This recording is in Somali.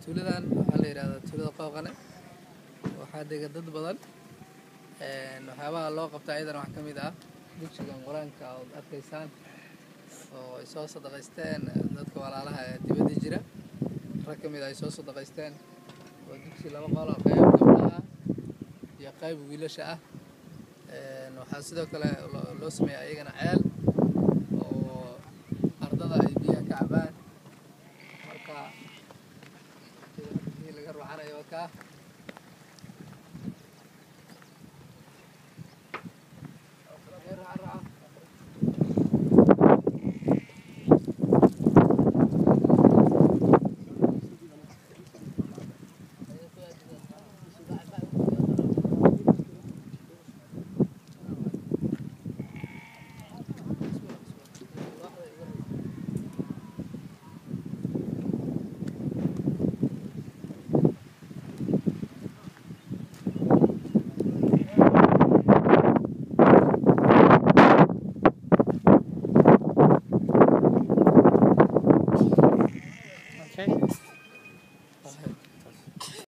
tuuladan waxaa la yiraahdaa tuulada Qooqane waxaa degan dad badan waxyaabaha loo qabta ayadana wax kamid ah dugsigan quraanka oo arkaysaan oo ay soo sadaqaysteen dadka walaalaha ee dibadda jira rag kamid ah ay soo sadaqaysteen oo dugsi laba qol oo qayb gabdhaha iyo qayb wiilasha ah waxaa sidoo kale loo sameeyay ayagana ceel oo ardada ay biyaha ka cabaan marka laga ruuxanayo ka